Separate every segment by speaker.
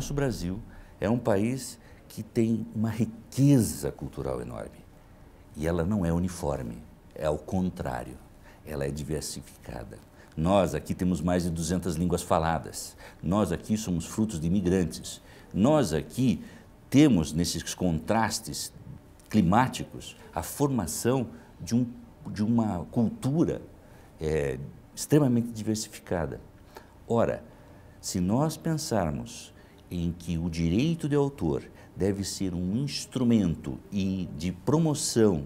Speaker 1: nosso Brasil é um país que tem uma riqueza cultural enorme. E ela não é uniforme, é ao contrário, ela é diversificada. Nós aqui temos mais de 200 línguas faladas, nós aqui somos frutos de imigrantes, nós aqui temos, nesses contrastes climáticos, a formação de uma cultura extremamente diversificada. Ora, se nós pensarmos em que o direito de autor deve ser um instrumento de promoção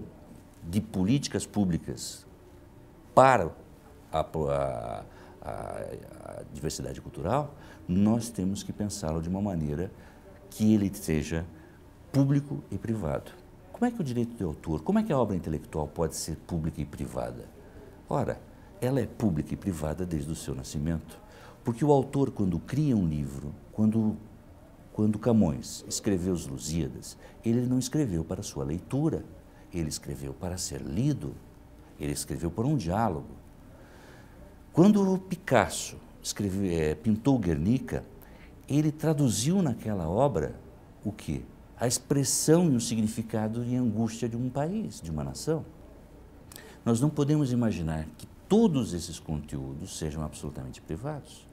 Speaker 1: de políticas públicas para a diversidade cultural, nós temos que pensá-lo de uma maneira que ele seja público e privado. Como é que o direito de autor, como é que a obra intelectual pode ser pública e privada? Ora, ela é pública e privada desde o seu nascimento, porque o autor, quando cria um livro, quando Camões escreveu os Lusíadas, ele não escreveu para sua leitura, ele escreveu para ser lido, ele escreveu para um diálogo. Quando Picasso pintou Guernica, ele traduziu naquela obra o quê? A expressão e o significado e a angústia de um país, de uma nação. Nós não podemos imaginar que todos esses conteúdos sejam absolutamente privados.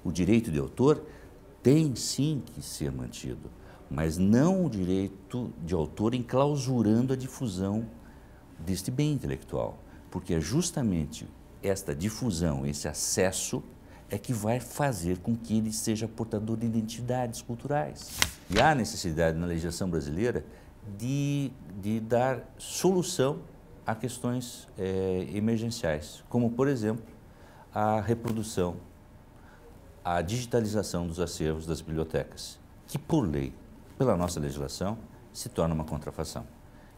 Speaker 1: O direito de autor tem sim que ser mantido, mas não o direito de autor enclausurando a difusão deste bem intelectual, porque é justamente esta difusão, esse acesso, é que vai fazer com que ele seja portador de identidades culturais. E há necessidade na legislação brasileira de dar solução a questões emergenciais, como, por exemplo, a reprodução, a digitalização dos acervos das bibliotecas, que, por lei, pela nossa legislação, se torna uma contrafação.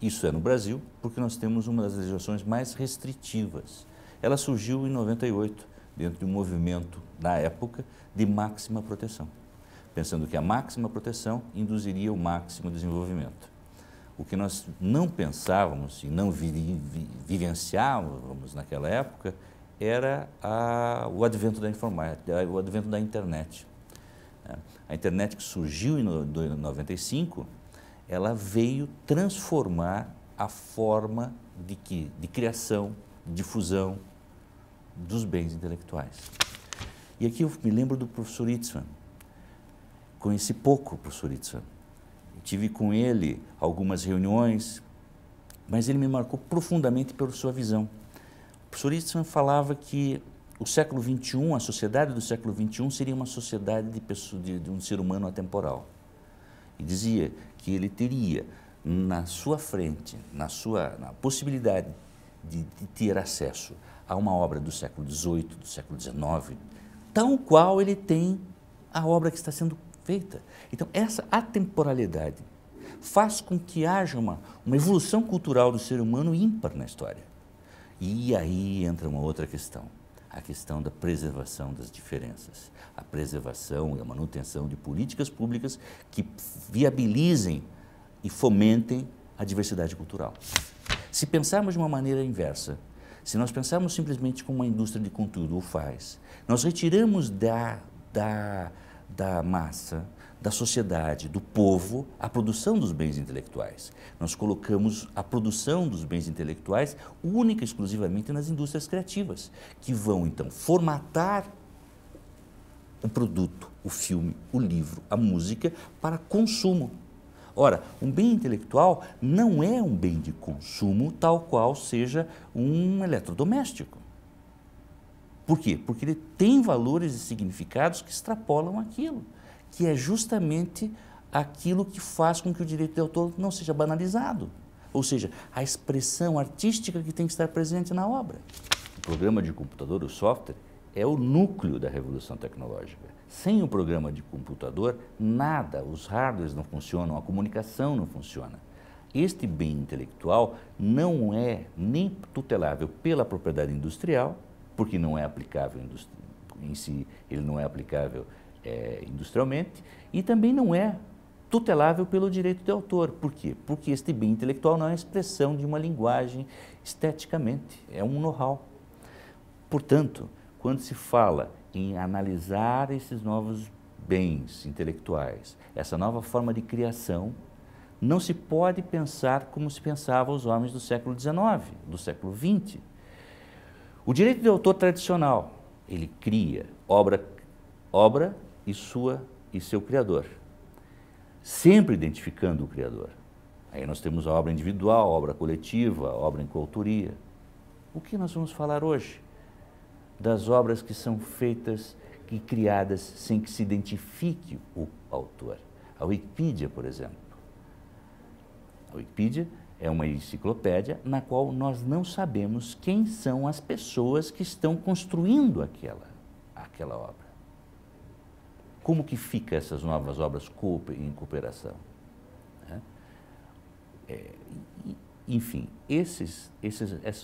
Speaker 1: Isso é no Brasil, porque nós temos uma das legislações mais restritivas. Ela surgiu em 98, dentro de um movimento, na época, de máxima proteção, pensando que a máxima proteção induziria o máximo desenvolvimento. O que nós não pensávamos e não vivenciávamos naquela época era o advento da informática, o advento da internet. A internet que surgiu em 95, ela veio transformar a forma de criação, de difusão dos bens intelectuais. E aqui eu me lembro do professor Itzvan. Conheci pouco o professor Itzvan. Tive com ele algumas reuniões, mas ele me marcou profundamente pela sua visão. O professor Itzvan falava que o século XXI, a sociedade do século XXI, seria uma sociedade de um ser humano atemporal. E dizia que ele teria na sua frente, na possibilidade de ter acesso a uma obra do século XVIII, do século XIX, tal qual ele tem a obra que está sendo feita. Então, essa atemporalidade faz com que haja uma evolução cultural do ser humano ímpar na história. E aí entra uma outra questão, a questão da preservação das diferenças, a preservação e a manutenção de políticas públicas que viabilizem e fomentem a diversidade cultural. Se pensarmos de uma maneira inversa, se nós pensarmos simplesmente como uma indústria de conteúdo o faz, nós retiramos da massa, da sociedade, do povo, a produção dos bens intelectuais. Nós colocamos a produção dos bens intelectuais única e exclusivamente nas indústrias criativas, que vão, então, formatar o produto, o filme, o livro, a música para consumo. Ora, um bem intelectual não é um bem de consumo tal qual seja um eletrodoméstico. Por quê? Porque ele tem valores e significados que extrapolam aquilo, que é justamente aquilo que faz com que o direito de autor não seja banalizado, ou seja, a expressão artística que tem que estar presente na obra. O programa de computador, o software, é o núcleo da revolução tecnológica. Sem o programa de computador, nada, os hardwares não funcionam, a comunicação não funciona. Este bem intelectual não é nem tutelável pela propriedade industrial, porque não é aplicável em si, ele não é aplicável industrialmente, e também não é tutelável pelo direito de autor. Por quê? Porque este bem intelectual não é a expressão de uma linguagem esteticamente, é um know-how. Portanto, quando se fala em analisar esses novos bens intelectuais, essa nova forma de criação, não se pode pensar como se pensavam os homens do século XIX, do século XX. O direito de autor tradicional, ele cria obra e seu criador, sempre identificando o criador. Aí nós temos a obra individual, a obra coletiva, a obra em coautoria. O que nós vamos falar hoje? Das obras que são feitas e criadas sem que se identifique o autor. A Wikipédia, por exemplo. A Wikipédia é uma enciclopédia na qual nós não sabemos quem são as pessoas que estão construindo aquela obra. Como que fica essas novas obras em cooperação? Enfim, esses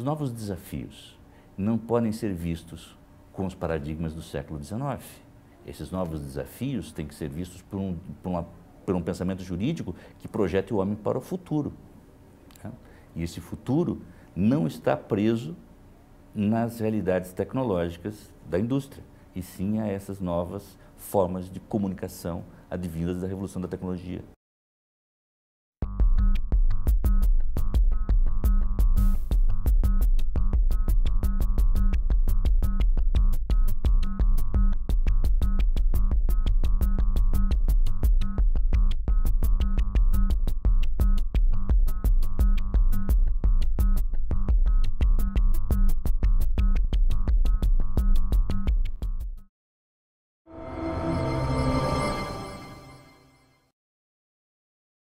Speaker 1: novos desafios não podem ser vistos com os paradigmas do século XIX. Esses novos desafios têm que ser vistos por um pensamento jurídico que projete o homem para o futuro. E esse futuro não está preso nas realidades tecnológicas da indústria, e sim a essas novas formas de comunicação advindas da revolução da tecnologia.